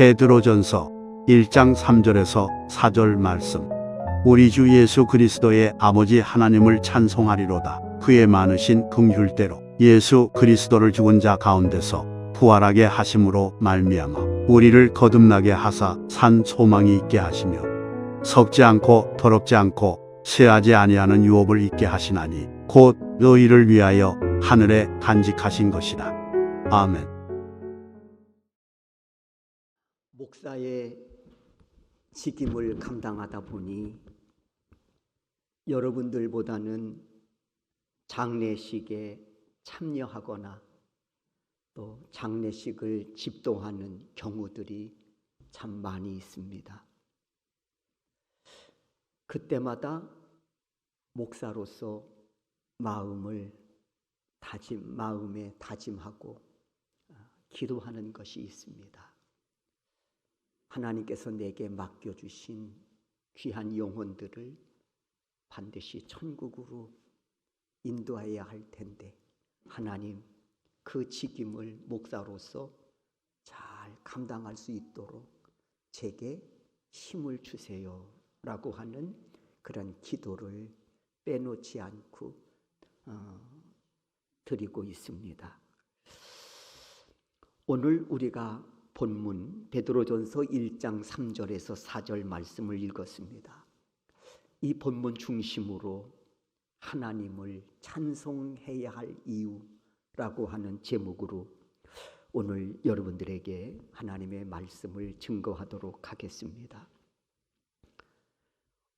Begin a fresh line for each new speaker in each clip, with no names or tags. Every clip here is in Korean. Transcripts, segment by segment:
베드로전서 1장 3절에서 4절 말씀. 우리 주 예수 그리스도의 아버지 하나님을 찬송하리로다. 그의 많으신 긍휼대로 예수 그리스도를 죽은 자 가운데서 부활하게 하심으로 말미암아 우리를 거듭나게 하사 산 소망이 있게 하시며 썩지 않고 더럽지 않고 쇠하지 아니하는 유업을 있게 하시나니 곧 너희를 위하여 하늘에 간직하신 것이다. 아멘.
목사의 직임을 감당하다 보니 여러분들보다는 장례식에 참여하거나 또 장례식을 집도하는 경우들이 참 많이 있습니다. 그때마다 목사로서 마음에 다짐하고 기도하는 것이 있습니다. 하나님께서 내게 맡겨주신 귀한 영혼들을 반드시 천국으로 인도해야 할 텐데 하나님 그 직임을 목사로서 잘 감당할 수 있도록 제게 힘을 주세요 라고 하는 그런 기도를 빼놓지 않고 드리고 있습니다. 오늘 우리가 본문 베드로전서 1장 3절에서 4절 말씀을 읽었습니다. 이 본문 중심으로 하나님을 찬송해야 할 이유라고 하는 제목으로 오늘 여러분들에게 하나님의 말씀을 증거하도록 하겠습니다.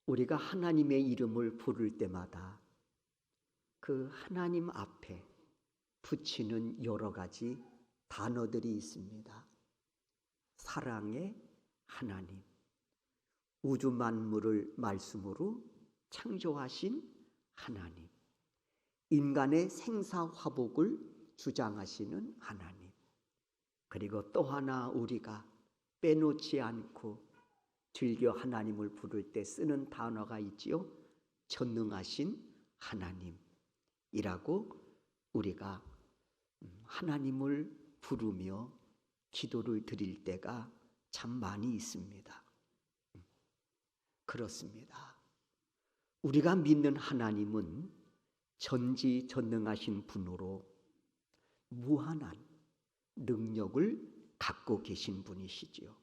우리가 하나님의 이름을 부를 때마다 그 하나님 앞에 붙이는 여러 가지 단어들이 있습니다. 사랑의 하나님, 우주 만물을 말씀으로 창조하신 하나님, 인간의 생사화복을 주장하시는 하나님, 그리고 또 하나 우리가 빼놓지 않고 즐겨 하나님을 부를 때 쓰는 단어가 있지요. 전능하신 하나님이라고 우리가 하나님을 부르며 기도를 드릴 때가 참 많이 있습니다. 그렇습니다. 우리가 믿는 하나님은 전지전능하신 분으로 무한한 능력을 갖고 계신 분이시지요.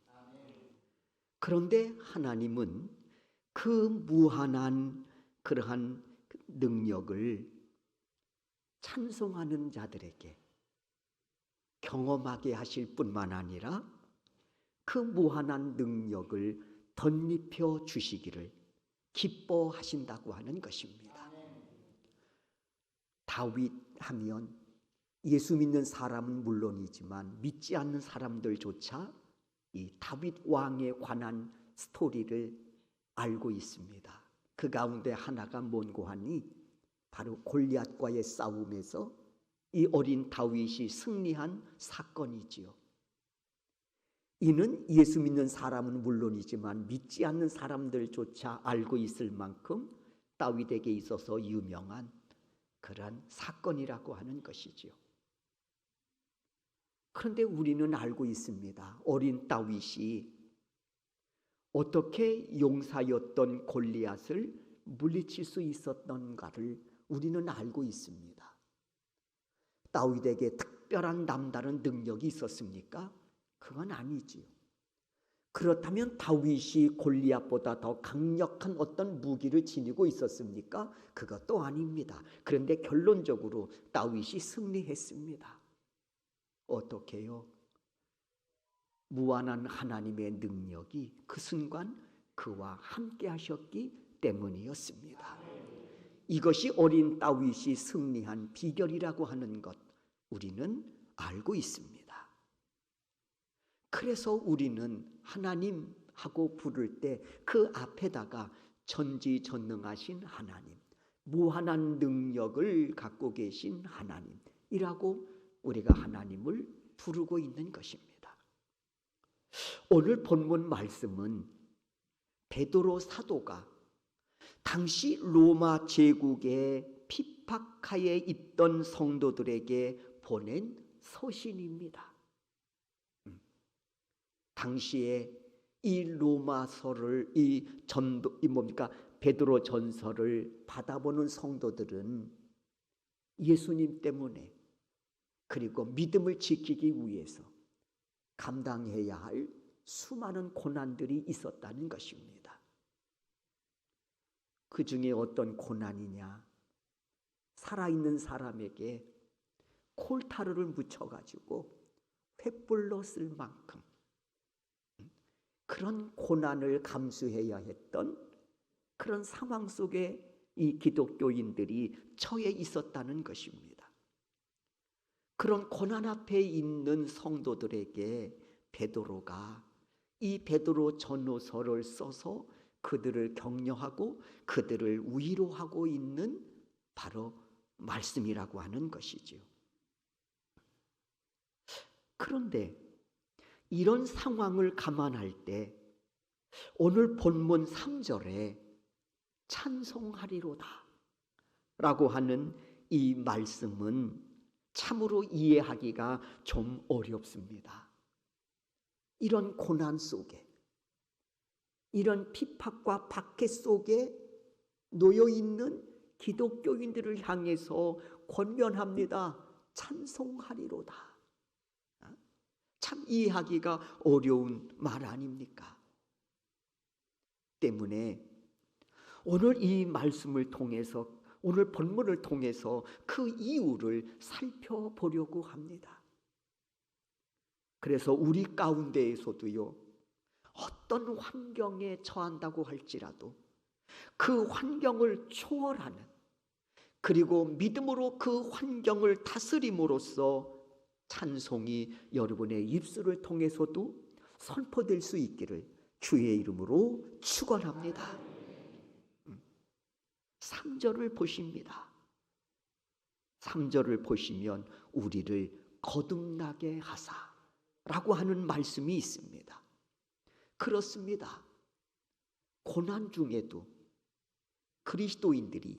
그런데 하나님은 그 무한한 그러한 능력을 찬송하는 자들에게 경험하게 하실 뿐만 아니라 그 무한한 능력을 덧입혀 주시기를 기뻐하신다고 하는 것입니다. 다윗 하면 예수 믿는 사람은 물론이지만 믿지 않는 사람들조차 이 다윗 왕에 관한 스토리를 알고 있습니다. 그 가운데 하나가 뭔고 하니 바로 골리앗과의 싸움에서 이 어린 다윗이 승리한 사건이지요. 이는 예수 믿는 사람은 물론이지만 믿지 않는 사람들조차 알고 있을 만큼 다윗에게 있어서 유명한 그러한 사건이라고 하는 것이지요. 그런데 우리는 알고 있습니다. 어린 다윗이 어떻게 용사였던 골리앗을 물리칠 수 있었던가를 우리는 알고 있습니다. 다윗에게 특별한 남다른 능력이 있었습니까? 그건 아니지요. 그렇다면 다윗이 골리앗보다 더 강력한 어떤 무기를 지니고 있었습니까? 그것도 아닙니다. 그런데 결론적으로 다윗이 승리했습니다. 어떻게요? 무한한 하나님의 능력이 그 순간 그와 함께 하셨기 때문이었습니다. 이것이 어린 다윗이 승리한 비결이라고 하는 것 우리는 알고 있습니다. 그래서 우리는 하나님 하고 부를 때 그 앞에다가 전지전능하신 하나님, 무한한 능력을 갖고 계신 하나님이라고 우리가 하나님을 부르고 있는 것입니다. 오늘 본문 말씀은 베드로 사도가 당시 로마 제국의 핍박하에 있던 성도들에게 보낸 서신입니다. 당시에 이 로마서를 베드로 전서를 받아보는 성도들은 예수님 때문에 그리고 믿음을 지키기 위해서 감당해야 할 수많은 고난들이 있었다는 것입니다. 그 중에 어떤 고난이냐? 살아있는 사람에게 콜타르를 묻혀가지고 횃불로 쓸 만큼 그런 고난을 감수해야 했던 그런 상황 속에 이 기독교인들이 처해 있었다는 것입니다. 그런 고난 앞에 있는 성도들에게 베드로가 이 베드로 전후서를 써서 그들을 격려하고 그들을 위로하고 있는 바로 말씀이라고 하는 것이지요. 그런데 이런 상황을 감안할 때 오늘 본문 3절에 찬송하리로다 라고 하는 이 말씀은 참으로 이해하기가 좀 어렵습니다. 이런 고난 속에, 이런 핍박과 박해 속에 놓여 있는 기독교인들을 향해서 권면합니다. 찬송하리로다. 참 이해하기가 어려운 말 아닙니까? 때문에 오늘 이 말씀을 통해서, 오늘 본문을 통해서 그 이유를 살펴보려고 합니다. 그래서 우리 가운데에서도요, 어떤 환경에 처한다고 할지라도 그 환경을 초월하는, 그리고 믿음으로 그 환경을 다스림으로써 찬송이 여러분의 입술을 통해서도 선포될 수 있기를 주의 이름으로 축원합니다. 3절을 보십니다. 3절을 보시면 우리를 거듭나게 하사라고 하는 말씀이 있습니다. 그렇습니다. 고난 중에도 그리스도인들이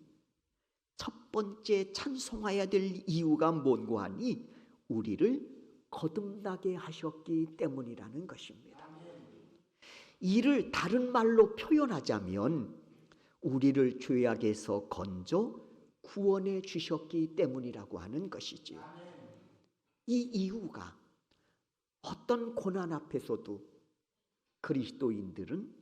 첫 번째 찬송해야 될 이유가 뭔고 하니 우리를 거듭나게 하셨기 때문이라는 것입니다. 이를 다른 말로 표현하자면 우리를 죄악에서 건져 구원해 주셨기 때문이라고 하는 것이지요. 이 이유가 어떤 고난 앞에서도 그리스도인들은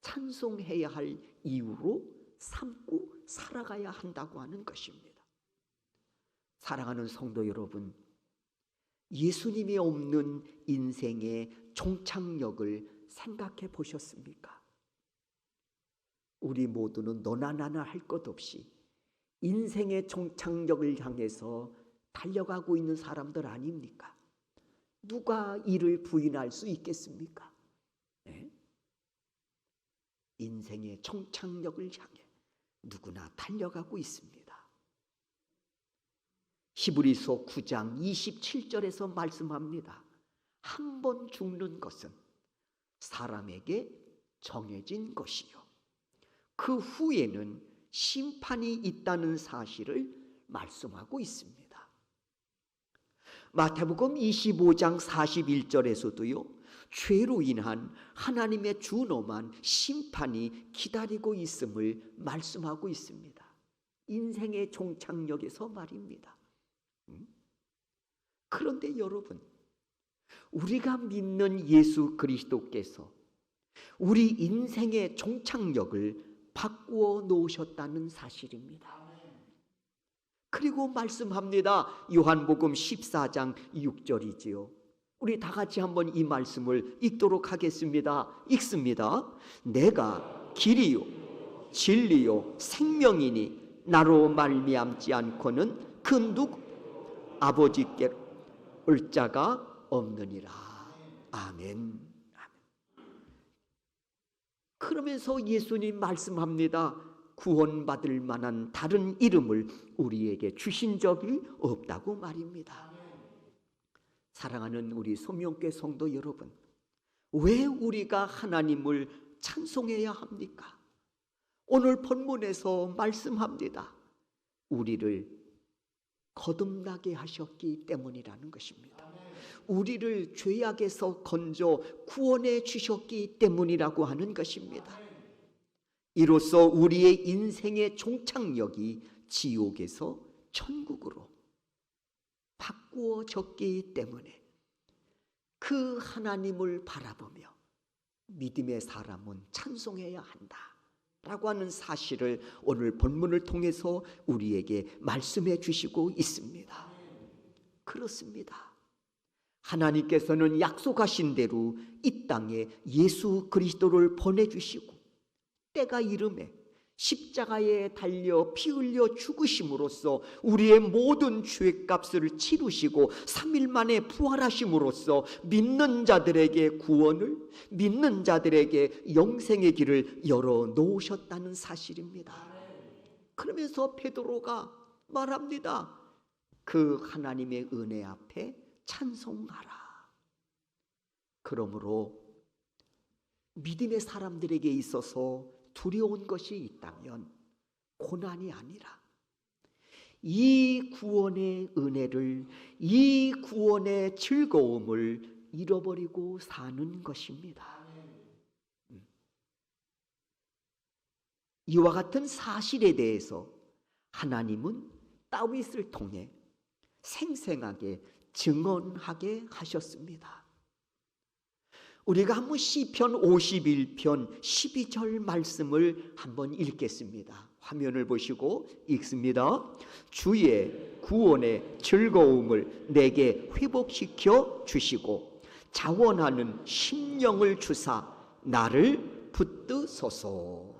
찬송해야 할 이유로 삼고 살아가야 한다고 하는 것입니다. 사랑하는 성도 여러분, 예수님이 없는 인생의 종착역을 생각해 보셨습니까? 우리 모두는 너나 나나 할 것 없이 인생의 종착역을 향해서 달려가고 있는 사람들 아닙니까? 누가 이를 부인할 수 있겠습니까? 네? 인생의 종착역을 향해 누구나 달려가고 있습니다. 히브리서 9장 27절에서 말씀합니다. 한 번 죽는 것은 사람에게 정해진 것이요, 그 후에는 심판이 있다는 사실을 말씀하고 있습니다. 마태복음 25장 41절에서도요, 죄로 인한 하나님의 준엄한 심판이 기다리고 있음을 말씀하고 있습니다. 인생의 종착역에서 말입니다. 그런데 여러분, 우리가 믿는 예수 그리스도께서 우리 인생의 종착역을 바꾸어 놓으셨다는 사실입니다. 그리고 말씀합니다. 요한복음 14장 6절이지요. 우리 다 같이 한번 이 말씀을 읽도록 하겠습니다. 읽습니다. 내가 길이요 진리요 생명이니 나로 말미암지 않고는 그 누구 아버지께 올 자가 없느니라. 아멘. 그러면서 예수님 말씀합니다. 구원받을 만한 다른 이름을 우리에게 주신 적이 없다고 말입니다. 사랑하는 우리 소명교회 성도 여러분, 왜 우리가 하나님을 찬송해야 합니까? 오늘 본문에서 말씀합니다. 우리를 거듭나게 하셨기 때문이라는 것입니다. 우리를 죄악에서 건져 구원해 주셨기 때문이라고 하는 것입니다. 이로써 우리의 인생의 종착역이 지옥에서 천국으로 바꾸어졌기 때문에 그 하나님을 바라보며 믿음의 사람은 찬송해야 한다 라고 하는 사실을 오늘 본문을 통해서 우리에게 말씀해 주시고 있습니다. 그렇습니다. 하나님께서는 약속하신 대로 이 땅에 예수 그리스도를 보내주시고 때가 이름에 십자가에 달려 피 흘려 죽으심으로써 우리의 모든 죄값을 치르시고 3일 만에 부활하심으로써 믿는 자들에게 구원을, 믿는 자들에게 영생의 길을 열어놓으셨다는 사실입니다. 그러면서 베드로가 말합니다. 그 하나님의 은혜 앞에 찬송하라. 그러므로 믿음의 사람들에게 있어서 두려운 것이 있다면 고난이 아니라 이 구원의 은혜를, 이 구원의 즐거움을 잃어버리고 사는 것입니다. 이와 같은 사실에 대해서 하나님은 다윗을 통해 생생하게 증언하게 하셨습니다. 우리가 한번 시편 51편 12절 말씀을 한번 읽겠습니다. 화면을 보시고 읽습니다. 주의 구원의 즐거움을 내게 회복시켜 주시고 자원하는 심령을 주사 나를 붙드소서.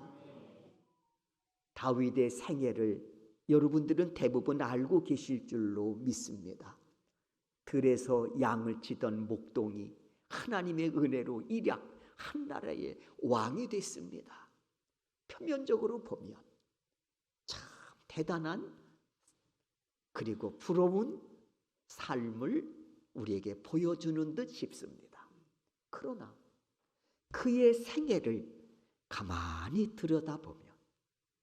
다윗의 생애를 여러분들은 대부분 알고 계실 줄로 믿습니다. 들에서 양을 치던 목동이 하나님의 은혜로 일약 한 나라의 왕이 됐습니다. 표면적으로 보면 참 대단한 그리고 부러운 삶을 우리에게 보여주는 듯 싶습니다. 그러나 그의 생애를 가만히 들여다보면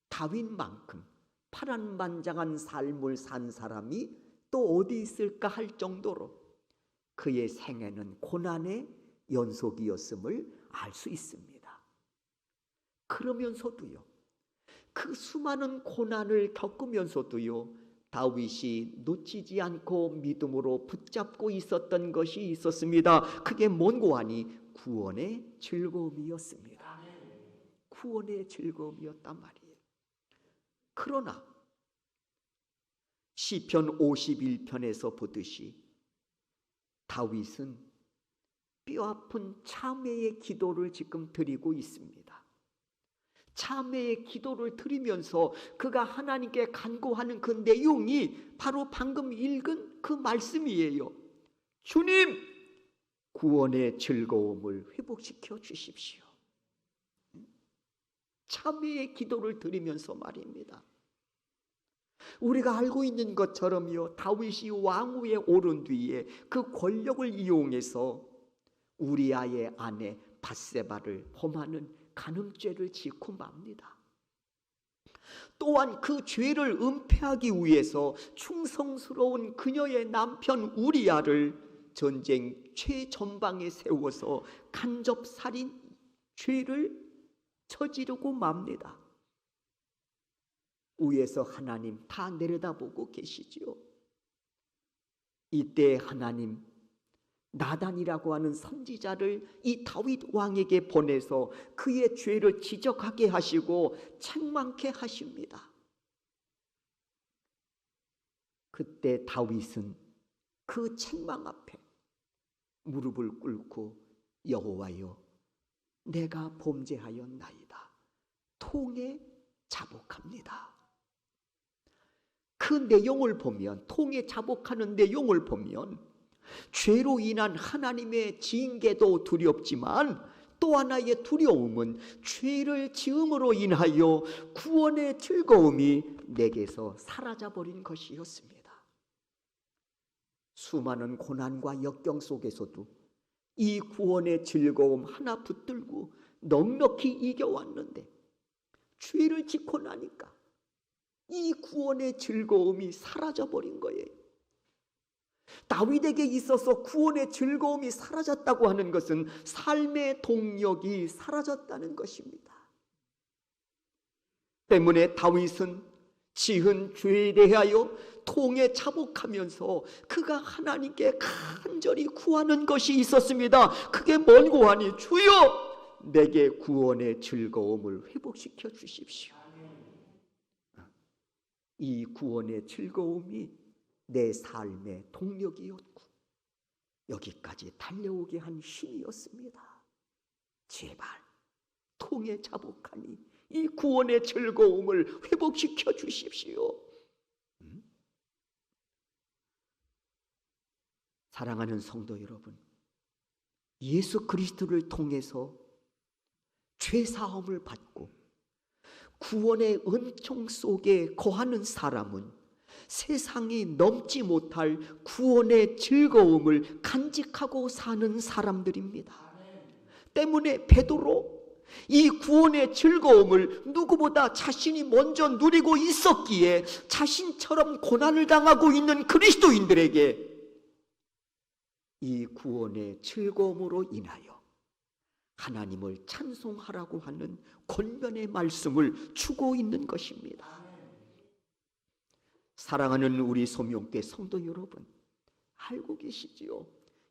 다윗만큼 파란만장한 삶을 산 사람이 또 어디 있을까 할 정도로 그의 생애는 고난의 연속이었음을 알 수 있습니다. 그러면서도요, 그 수많은 고난을 겪으면서도요, 다윗이 놓치지 않고 믿음으로 붙잡고 있었던 것이 있었습니다. 그게 뭔고 하니 구원의 즐거움이었습니다. 구원의 즐거움이었단 말이에요. 그러나 시편 51편에서 보듯이 다윗은 뼈아픈 참회의 기도를 지금 드리고 있습니다. 참회의 기도를 드리면서 그가 하나님께 간구하는 그 내용이 바로 방금 읽은 그 말씀이에요. 주님, 구원의 즐거움을 회복시켜 주십시오. 참회의 기도를 드리면서 말입니다. 우리가 알고 있는 것처럼요, 다윗이 왕위에 오른 뒤에 그 권력을 이용해서 우리아의 아내 밧세바를 범하는 간음죄를 짓고 맙니다. 또한 그 죄를 은폐하기 위해서 충성스러운 그녀의 남편 우리아를 전쟁 최전방에 세워서 간접살인 죄를 저지르고 맙니다. 위에서 하나님 다 내려다보고 계시지요. 이때 하나님 나단이라고 하는 선지자를 이 다윗 왕에게 보내서 그의 죄를 지적하게 하시고 책망케 하십니다. 그때 다윗은 그 책망 앞에 무릎을 꿇고 여호와여, 내가 범죄하였나이다. 통에 자복합니다. 그 내용을 보면, 통에 자복하는 내용을 보면 죄로 인한 하나님의 징계도 두렵지만 또 하나의 두려움은 죄를 지음으로 인하여 구원의 즐거움이 내게서 사라져버린 것이었습니다. 수많은 고난과 역경 속에서도 이 구원의 즐거움 하나 붙들고 넉넉히 이겨왔는데 죄를 짓고 나니까 이 구원의 즐거움이 사라져버린 거예요. 다윗에게 있어서 구원의 즐거움이 사라졌다고 하는 것은 삶의 동력이 사라졌다는 것입니다. 때문에 다윗은 지은 죄에 대하여 통에 자복하면서 그가 하나님께 간절히 구하는 것이 있었습니다. 그게 뭔고 하니, 주여 내게 구원의 즐거움을 회복시켜 주십시오. 이 구원의 즐거움이 내 삶의 동력이었고 여기까지 달려오게 한 힘이었습니다. 제발 통에 자복하니 이 구원의 즐거움을 회복시켜 주십시오. 사랑하는 성도 여러분, 예수 그리스도를 통해서 죄사함을 받고 구원의 은총 속에 거하는 사람은 세상이 넘지 못할 구원의 즐거움을 간직하고 사는 사람들입니다. 때문에 베드로 이 구원의 즐거움을 누구보다 자신이 먼저 누리고 있었기에 자신처럼 고난을 당하고 있는 그리스도인들에게 이 구원의 즐거움으로 인하여 하나님을 찬송하라고 하는 권면의 말씀을 주고 있는 것입니다. 사랑하는 우리 소명교회 성도 여러분, 알고 계시지요?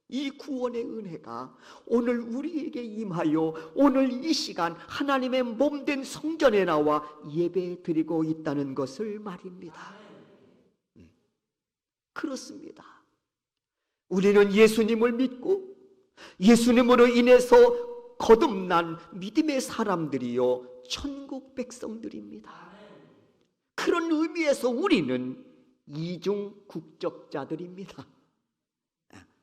이 구원의 은혜가 오늘 우리에게 임하여 오늘 이 시간 하나님의 몸된 성전에 나와 예배 드리고 있다는 것을 말입니다. 그렇습니다. 우리는 예수님을 믿고 예수님으로 인해서 거듭난 믿음의 사람들이요 천국 백성들입니다. 그런 의미에서 우리는 이중 국적자들입니다.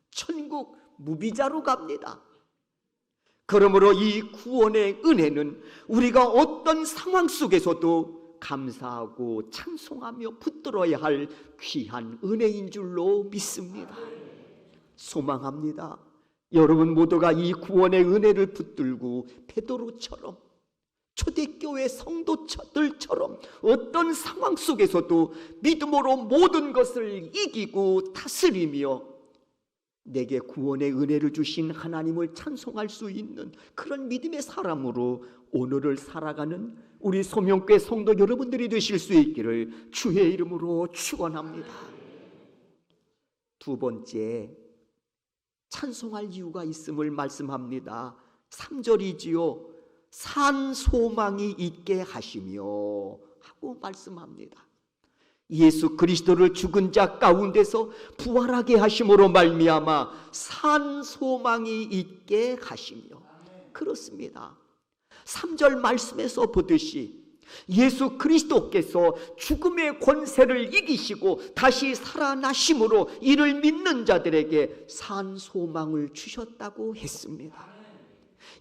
천국 무비자로 갑니다. 그러므로 이 구원의 은혜는 우리가 어떤 상황 속에서도 감사하고 찬송하며 붙들어야 할 귀한 은혜인 줄로 믿습니다. 소망합니다. 여러분 모두가 이 구원의 은혜를 붙들고 베드로처럼 초대교회 성도들처럼 어떤 상황 속에서도 믿음으로 모든 것을 이기고 다스리며 내게 구원의 은혜를 주신 하나님을 찬송할 수 있는 그런 믿음의 사람으로 오늘을 살아가는 우리 소명교회 성도 여러분들이 되실 수 있기를 주의 이름으로 축원합니다. 두 번째, 찬송할 이유가 있음을 말씀합니다. 3절이지요. 산 소망이 있게 하시며 하고 말씀합니다. 예수 그리스도를 죽은 자 가운데서 부활하게 하심으로 말미암아 산 소망이 있게 하시며. 그렇습니다. 3절 말씀에서 보듯이 예수 그리스도께서 죽음의 권세를 이기시고 다시 살아나심으로 이를 믿는 자들에게 산 소망을 주셨다고 했습니다.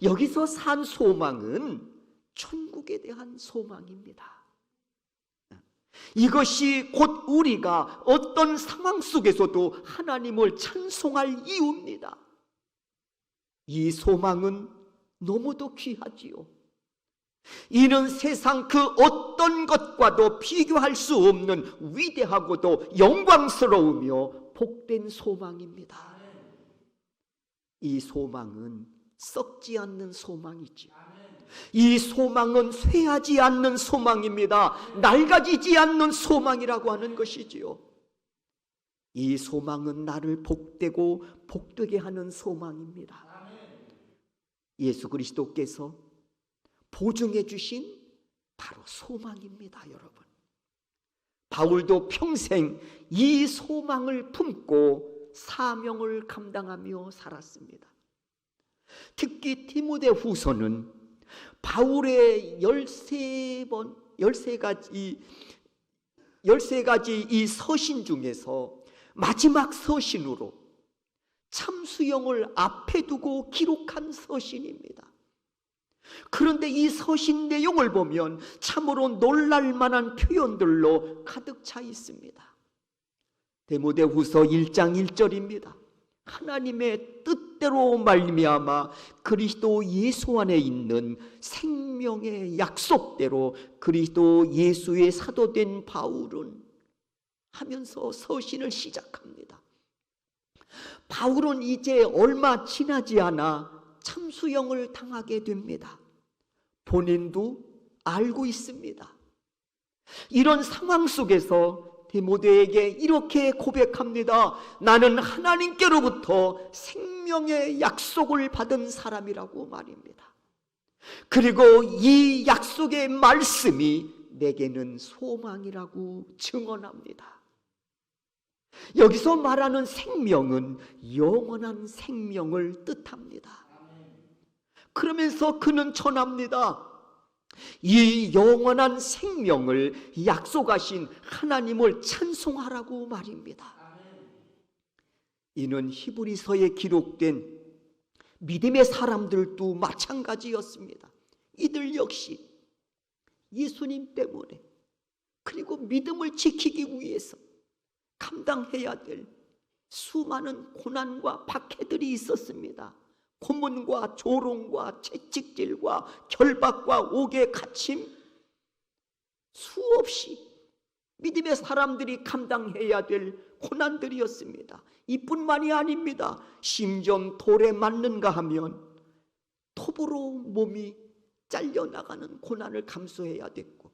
여기서 산 소망은 천국에 대한 소망입니다. 이것이 곧 우리가 어떤 상황 속에서도 하나님을 찬송할 이유입니다. 이 소망은 너무도 귀하지요. 이는 세상 그 어떤 것과도 비교할 수 없는 위대하고도 영광스러우며 복된 소망입니다. 이 소망은 썩지 않는 소망이지요. 이 소망은 쇠하지 않는 소망입니다. 낡아지지 않는 소망이라고 하는 것이지요. 이 소망은 나를 복되고 복되게 하는 소망입니다. 예수 그리스도께서 보증해 주신 바로 소망입니다. 여러분, 바울도 평생 이 소망을 품고 사명을 감당하며 살았습니다. 특히 디모데 후서는 바울의 13가지 이 서신 중에서 마지막 서신으로 참수형을 앞에 두고 기록한 서신입니다. 그런데 이 서신 내용을 보면 참으로 놀랄 만한 표현들로 가득 차 있습니다. 디모데후서 1장 1절입니다. 하나님의 뜻대로 말미암아 그리스도 예수 안에 있는 생명의 약속대로 그리스도 예수의 사도된 바울은 하면서 서신을 시작합니다. 바울은 이제 얼마 지나지 않아 참수형을 당하게 됩니다. 본인도 알고 있습니다. 이런 상황 속에서 디모데에게 이렇게 고백합니다. 나는 하나님께로부터 생명의 약속을 받은 사람이라고 말입니다. 그리고 이 약속의 말씀이 내게는 소망이라고 증언합니다. 여기서 말하는 생명은 영원한 생명을 뜻합니다. 그러면서 그는 전합니다. 이 영원한 생명을 약속하신 하나님을 찬송하라고 말입니다. 이는 히브리서에 기록된 믿음의 사람들도 마찬가지였습니다. 이들 역시 예수님 때문에, 그리고 믿음을 지키기 위해서 감당해야 될 수많은 고난과 박해들이 있었습니다. 고문과 조롱과 채찍질과 결박과 옥에 갇힘, 수없이 믿음의 사람들이 감당해야 될 고난들이었습니다. 이뿐만이 아닙니다. 심지어 돌에 맞는가 하면 톱으로 몸이 잘려나가는 고난을 감수해야 됐고,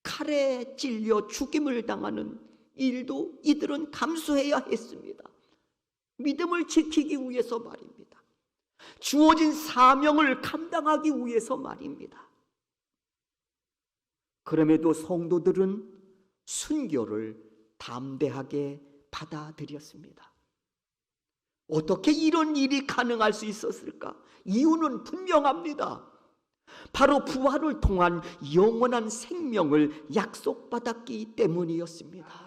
칼에 찔려 죽임을 당하는 일도 이들은 감수해야 했습니다. 믿음을 지키기 위해서 말입니다. 주어진 사명을 감당하기 위해서 말입니다. 그럼에도 성도들은 순교를 담대하게 받아들였습니다. 어떻게 이런 일이 가능할 수 있었을까? 이유는 분명합니다. 바로 부활을 통한 영원한 생명을 약속받았기 때문이었습니다.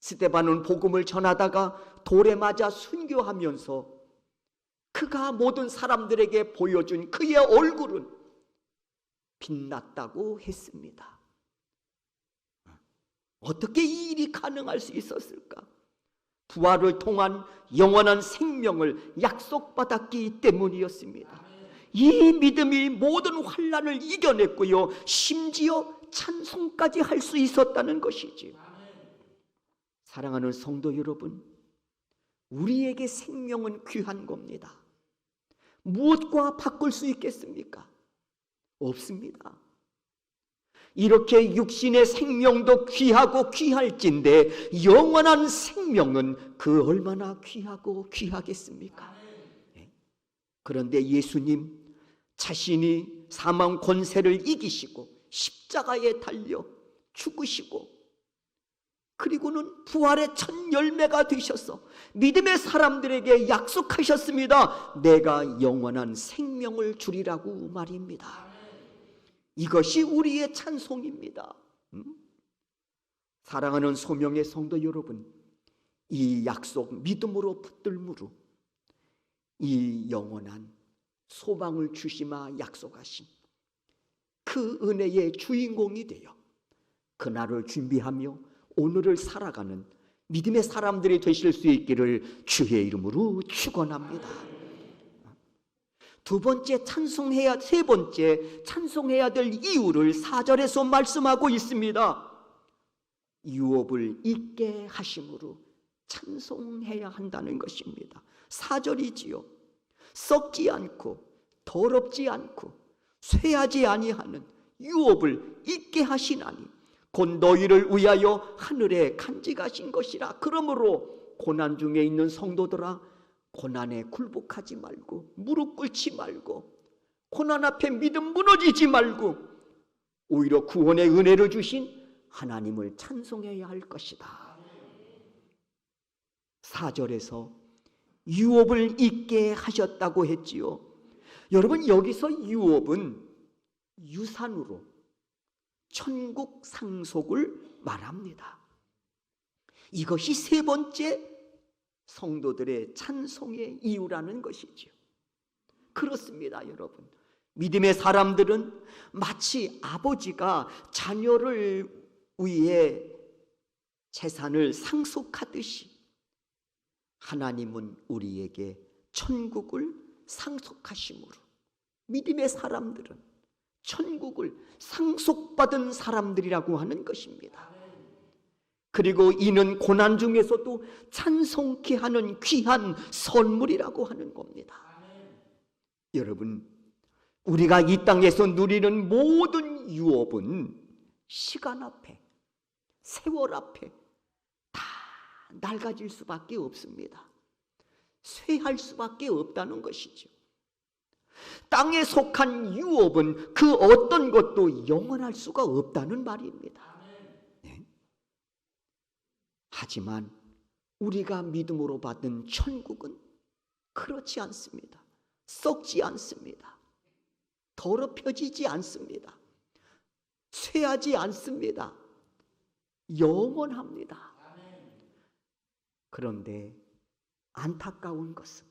스데반은 복음을 전하다가 돌에 맞아 순교하면서 그가 모든 사람들에게 보여준 그의 얼굴은 빛났다고 했습니다. 어떻게 이 일이 가능할 수 있었을까? 부활을 통한 영원한 생명을 약속받았기 때문이었습니다. 이 믿음이 모든 환난을 이겨냈고요, 심지어 찬송까지 할 수 있었다는 것이지. 사랑하는 성도 여러분, 우리에게 생명은 귀한 겁니다. 무엇과 바꿀 수 있겠습니까? 없습니다. 이렇게 육신의 생명도 귀하고 귀할진데 영원한 생명은 그 얼마나 귀하고 귀하겠습니까? 그런데 예수님 자신이 사망 권세를 이기시고 십자가에 달려 죽으시고, 그리고는 부활의 첫 열매가 되셔서 믿음의 사람들에게 약속하셨습니다. 내가 영원한 생명을 주리라고 말입니다. 이것이 우리의 찬송입니다. 사랑하는 소명의 성도 여러분, 이 약속 믿음으로 붙들므로 이 영원한 소망을 주시마 약속하신 그 은혜의 주인공이 되어 그날을 준비하며 오늘을 살아가는 믿음의 사람들이 되실 수 있기를 주의 이름으로 축원합니다. 세 번째 찬송해야 될 이유를 4절에서 말씀하고 있습니다. 유업을 잊게 하심으로 찬송해야 한다는 것입니다. 4절이지요. 썩지 않고 더럽지 않고 쇠하지 아니하는 유업을 잊게 하시나니 곧 너희를 위하여 하늘에 간직하신 것이라. 그러므로 고난 중에 있는 성도들아, 고난에 굴복하지 말고 무릎 꿇지 말고 고난 앞에 믿음 무너지지 말고 오히려 구원의 은혜를 주신 하나님을 찬송해야 할 것이다. 4절에서 유업을 잊게 하셨다고 했지요. 여러분, 여기서 유업은 유산으로 천국 상속을 말합니다. 이것이 세 번째 성도들의 찬송의 이유라는 것이죠. 그렇습니다, 여러분. 믿음의 사람들은 마치 아버지가 자녀를 위해 재산을 상속하듯이 하나님은 우리에게 천국을 상속하심으로 믿음의 사람들은 천국을 상속받은 사람들이라고 하는 것입니다. 그리고 이는 고난 중에서도 찬송케 하는 귀한 선물이라고 하는 겁니다. 여러분, 우리가 이 땅에서 누리는 모든 유업은 시간 앞에, 세월 앞에 다 낡아질 수밖에 없습니다. 쇠할 수밖에 없다는 것이죠. 땅에 속한 유업은 그 어떤 것도 영원할 수가 없다는 말입니다. 네. 하지만 우리가 믿음으로 받은 천국은 그렇지 않습니다. 썩지 않습니다. 더럽혀지지 않습니다. 쇠하지 않습니다. 영원합니다. 그런데 안타까운 것은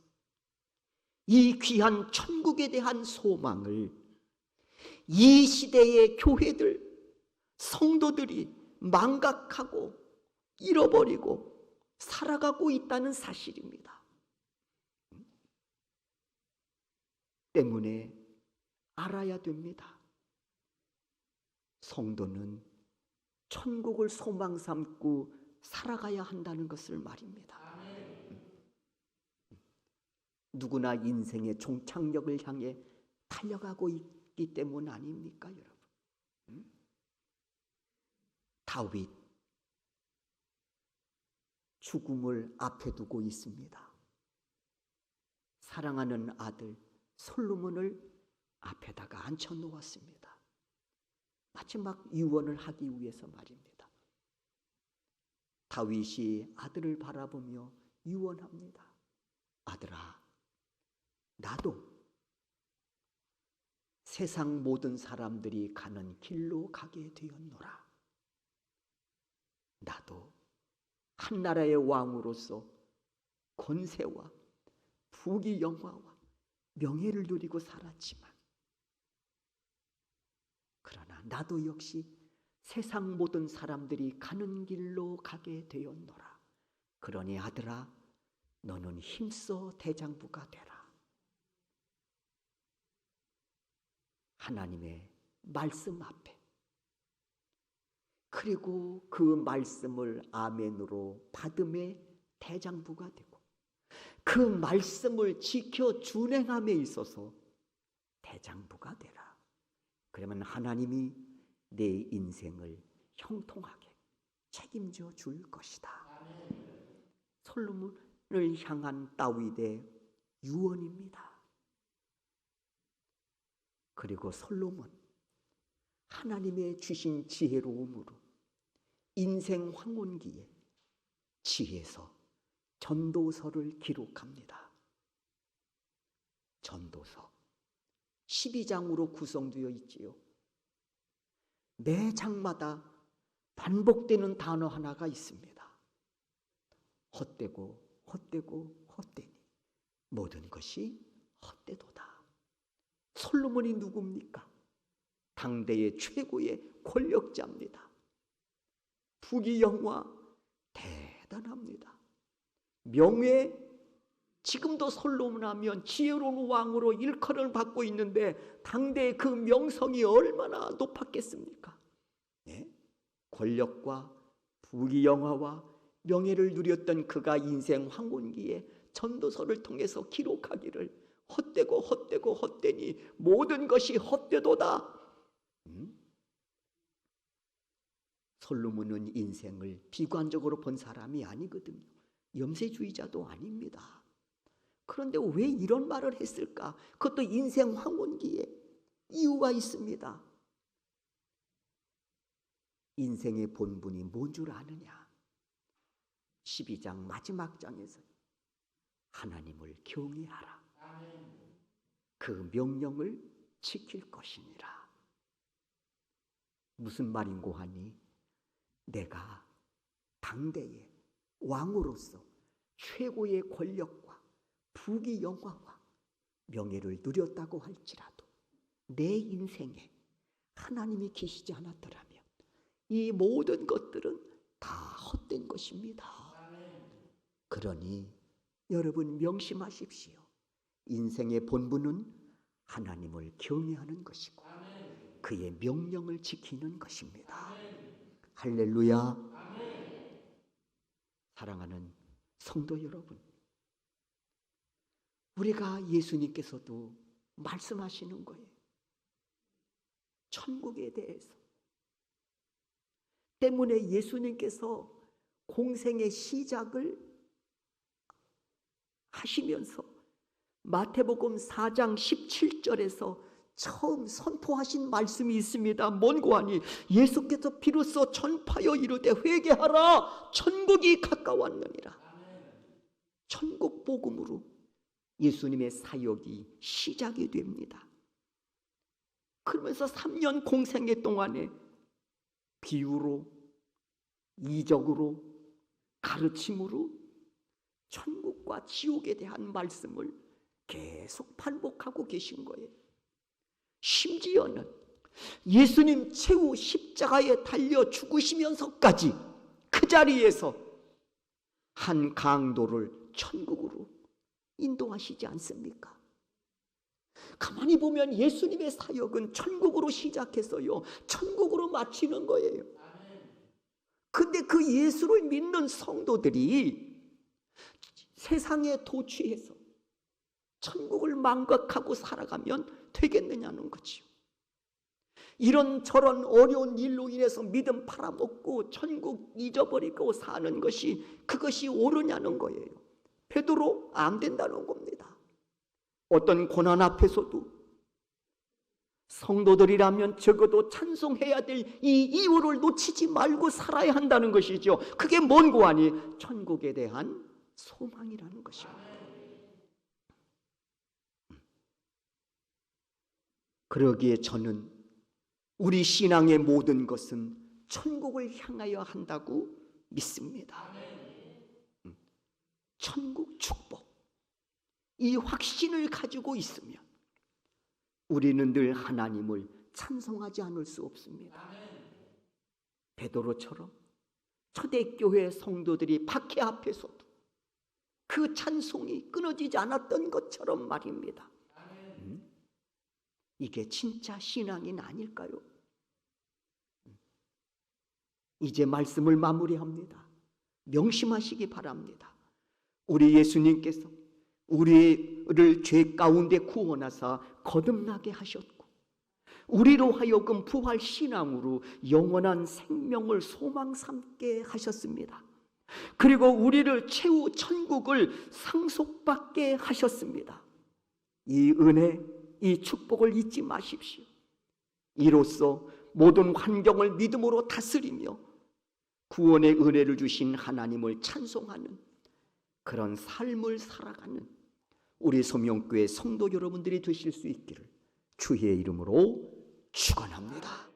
이 귀한 천국에 대한 소망을 이 시대의 교회들, 성도들이 망각하고 잃어버리고 살아가고 있다는 사실입니다. 때문에 알아야 됩니다. 성도는 천국을 소망 삼고 살아가야 한다는 것을 말입니다. 누구나 인생의 종착역을 향해 달려가고 있기 때문 아닙니까, 여러분? 다윗, 죽음을 앞에 두고 있습니다. 사랑하는 아들 솔로몬을 앞에다가 앉혀 놓았습니다. 마지막 유언을 하기 위해서 말입니다. 다윗이 아들을 바라보며 유언합니다. 아들아, 나도 세상 모든 사람들이 가는 길로 가게 되었노라. 나도 한 나라의 왕으로서 권세와 부귀영화와 명예를 누리고 살았지만, 그러나 나도 역시 세상 모든 사람들이 가는 길로 가게 되었노라. 그러니 아들아, 너는 힘써 대장부가 되라. 하나님의 말씀 앞에, 그리고 그 말씀을 아멘으로 받음에 대장부가 되고 그 말씀을 지켜 준행함에 있어서 대장부가 되라. 그러면 하나님이 내 인생을 형통하게 책임져 줄 것이다. 솔로몬을 향한 다윗의 유언입니다. 그리고 솔로몬, 하나님의 주신 지혜로움으로 인생 황혼기에 지혜서 전도서를 기록합니다. 전도서 12장으로 구성되어 있지요. 매 장마다 반복되는 단어 하나가 있습니다. 헛되고 헛되고 헛되니 모든 것이 헛되도다. 솔로몬이 누굽니까? 당대의 최고의 권력자입니다. 부귀영화 대단합니다. 명예, 지금도 솔로몬 하면 지혜로운 왕으로 일컬을 받고 있는데 당대의 그 명성이 얼마나 높았겠습니까? 네? 권력과 부귀영화와 명예를 누렸던 그가 인생 황혼기에 전도서를 통해서 기록하기를 헛되고 헛되고 헛되니 모든 것이 헛되도다. 솔로몬은 인생을 비관적으로 본 사람이 아니거든요. 염세주의자도 아닙니다. 그런데 왜 이런 말을 했을까? 그것도 인생 황혼기에 이유가 있습니다. 인생의 본분이 뭔 줄 아느냐? 12장 마지막 장에서 하나님을 경외하라. 그 명령을 지킬 것이니라. 무슨 말인고 하니, 내가 당대의 왕으로서 최고의 권력과 부귀영화와 명예를 누렸다고 할지라도 내 인생에 하나님이 계시지 않았더라면 이 모든 것들은 다 헛된 것입니다. 그러니 여러분 명심하십시오. 인생의 본분은 하나님을 경외하는 것이고 그의 명령을 지키는 것입니다. 할렐루야. 사랑하는 성도 여러분, 우리가 예수님께서도 말씀하시는 거예요. 천국에 대해서. 때문에 예수님께서 공생의 시작을 하시면서 마태복음 4장 17절에서 처음 선포하신 말씀이 있습니다. 뭔고 하니 예수께서 비로소 전파하여 이르되 회개하라 천국이 가까웠느니라. 천국 복음으로 예수님의 사역이 시작이 됩니다. 그러면서 3년 공생애 동안에 비유로, 이적으로, 가르침으로 천국과 지옥에 대한 말씀을 계속 반복하고 계신 거예요. 심지어는 예수님 최후 십자가에 달려 죽으시면서까지 그 자리에서 한 강도를 천국으로 인도하시지 않습니까? 가만히 보면 예수님의 사역은 천국으로 시작해서요, 천국으로 마치는 거예요. 근데 그 예수를 믿는 성도들이 세상에 도취해서 천국을 망각하고 살아가면 되겠느냐는 거죠. 이런저런 어려운 일로 인해서 믿음 팔아먹고 천국 잊어버리고 사는 것이 그것이 옳으냐는 거예요. 베드로 안 된다는 겁니다. 어떤 고난 앞에서도 성도들이라면 적어도 찬송해야 될 이 이유를 놓치지 말고 살아야 한다는 것이죠. 그게 뭔고 하니 천국에 대한 소망이라는 것입니다. 그러기에 저는 우리 신앙의 모든 것은 천국을 향하여 한다고 믿습니다. 천국 축복, 이 확신을 가지고 있으면 우리는 늘 하나님을 찬송하지 않을 수 없습니다. 베드로처럼 초대교회 성도들이 박해 앞에서도 그 찬송이 끊어지지 않았던 것처럼 말입니다. 이게 진짜 신앙이 아닐까요? 이제 말씀을 마무리합니다. 명심하시기 바랍니다. 우리 예수님께서 우리를 죄 가운데 구원하사 거듭나게 하셨고 우리로 하여금 부활 신앙으로 영원한 생명을 소망 삼게 하셨습니다. 그리고 우리를 최후 천국을 상속받게 하셨습니다. 이 은혜, 이 축복을 잊지 마십시오. 이로써 모든 환경을 믿음으로 다스리며 구원의 은혜를 주신 하나님을 찬송하는 그런 삶을 살아가는 우리 소명교회 성도 여러분들이 되실 수 있기를 주의 이름으로 축원합니다.